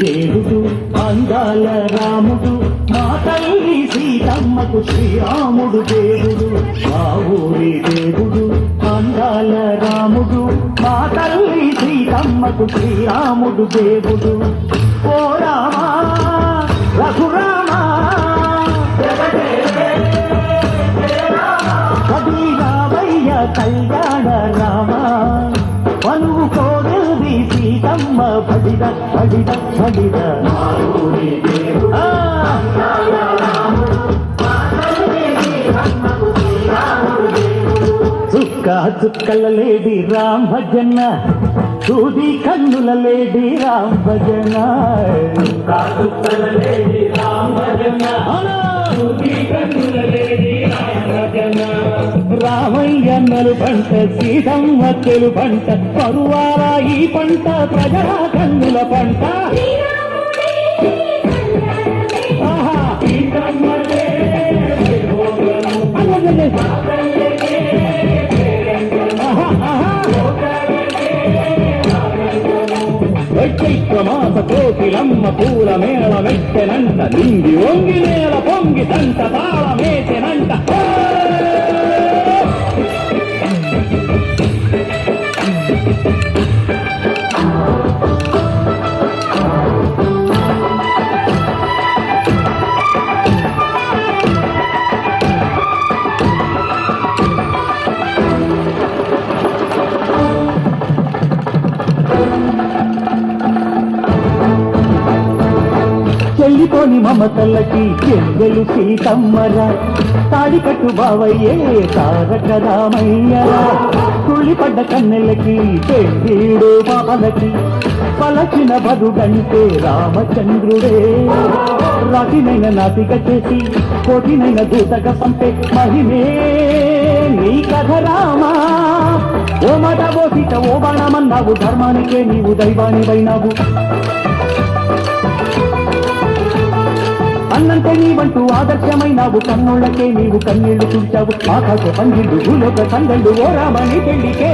దేవుడు అందాల రాముడు మా తల్లి సీతమ్మకు శ్రీరాముడు దేవుడు మా ఊరి దేవుడు అందాల రాముడు మా తల్లి సీతమ్మకు శ్రీరాముడు దేవుడు ఓ రామా రఘురామా కదిరామయ్య కళ్యాణ రామా మనువు కోడది సీతమ్మ బడిద బడిద బడిద చుక్క చుక్కల లేడి రామ్ భజన సూది కన్నుల లేడి రామ్ భజన చుక్కల లేడి రామ్ భజన రామయ్యన్నలు పంట సీతమ్మ తెలు పంట పరువాల ఈ పంట ప్రజల కన్నుల పంట చైత్రమాస కోకిలమ్మ పూల మేళ మెట్టెనంట నింగి వంగి నేల పొంగి దంట తాళమేసెనంట చెల్లిపోని మమతలకి చెల్లెలు సీతమ్మరా తాడికట్టు బావయ్యే తారక రామయ్యరా తుళ్ళిపడ్డ కన్నెలకి పెళ్ళీడు బాలకి పలచిన బదుగంటే రామచంద్రుడే రాతినైన నాటిక చేసి కోటినైన దూతగా పంపే మహిమే నీ కథ రామా ఓ మాట ఓ సీత ఓ బాణమన్నావు ధర్మానికే నీవు దైవానివైనావు అన్నంటే నీవంటూ ఆదర్శమైనావు కన్నుళ్ళకే నీవు కన్నీళ్లు తుడిచావు ఆకాశ పందిళ్ళు భూలోక సందళ్ళు ఓ రామని పెళ్లికే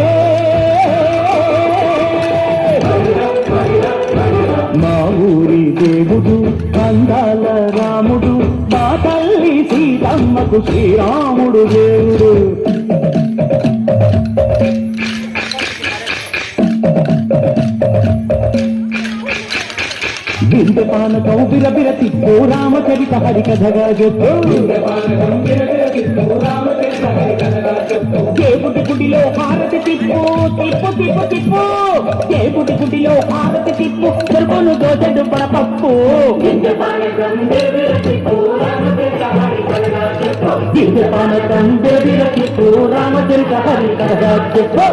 మా ఊరి దేవుడు అందాల రాముడు మా తల్లి సీతమ్మకు శ్రీరాముడు దేవుడు బిందపాన కౌబిర బిరతి ఓ రామచరిత హరికథగా చెప్పు దేవుడి గుడిలో హారతి తిప్పు తిప్పు తిప్పు తిప్పు దేవుడి గుడిలో హారతి తిప్పు చెరుపును దోచెడు పడపప్పు బిందపాన కౌబిర తిప్పు రామచరిత హరికథగా చెప్పు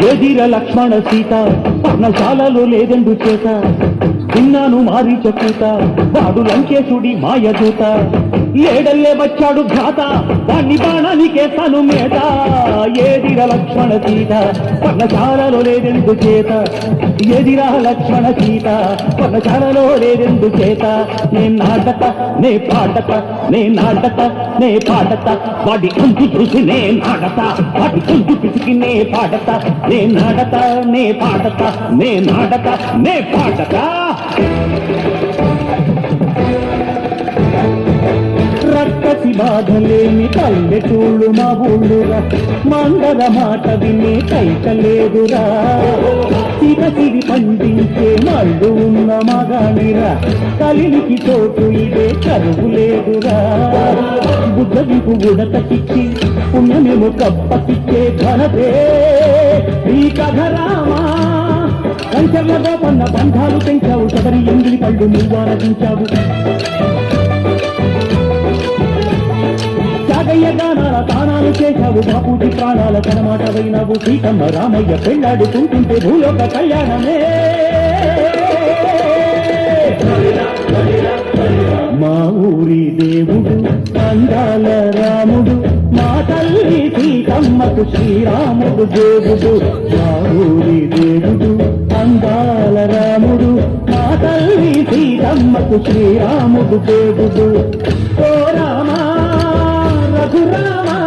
ఎదిర లక్ష్మణ సీత పర్ణశాలలో లేదెందు చేత విన్నాను మారి చెప్పుత వాడు లంకేశుడి మాయదూత ఏడల్లే వచ్చాడు ఘాత వాణ్ణి బాణానికేస్తాను మేత ఏదిర లక్ష్మణ సీత పర్ణశాలలో లేదెందు చేత ఎదిర లక్ష్మణ సీత పర్ణశాలలో లేదెందు చేత నే నాటత నే పాటత నే నాటత నే పాటత వాడి కంటి చూసి నే నాడత వాడి కంటి పిసికి నే పాడత నే నాడత నే పాడత నే నాడత నే పాడత రక్కసి బాధలేని పల్లెటూళ్ళు మా ఊళ్ళురా మందర మాట వినే కైకలేదురా సిరసిరి పండించే మళ్ళు ఉన్న మగానిరా కలినికి చోటు ఇదే కరువు లేదురా బుద్ధవిపు గుడతకిచ్చి పుణ్యమేమో కప్పకిచ్చే ఘనతే ఈ కథ రామా కంచర్ల గోపన్న బంధాలు పెంచావు శబరి ఎంగిలి పళ్ళు నువ్వు ఆరాధించావు త్యాగయ్య గానాల తానాలు చేశావు బాపూజీ ప్రాణాల కనమాట వైనావు సీతమ్మ రామయ్య పెళ్ళాడుకుంటుంటే భూలోక కళ్యాణమే మా ఊరి దేవుడు అందాల రాముడు మా తల్లి సీతమ్మకు శ్రీరాముడు దేవుడు మా ఊరి శ్రీరాముడు దేవుడు. ఓ రామా రఘురామా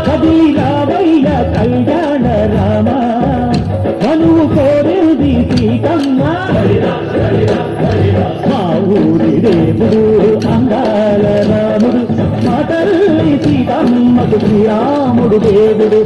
కదిలి రావయ్య కళ్యాణ రామ, మనువు కోరేది సీతమ్మ. మా ఊరి దేవుడు అందాల రాముడు, మా తల్లి సీతమ్మకు శ్రీరాముడు దేవుడు.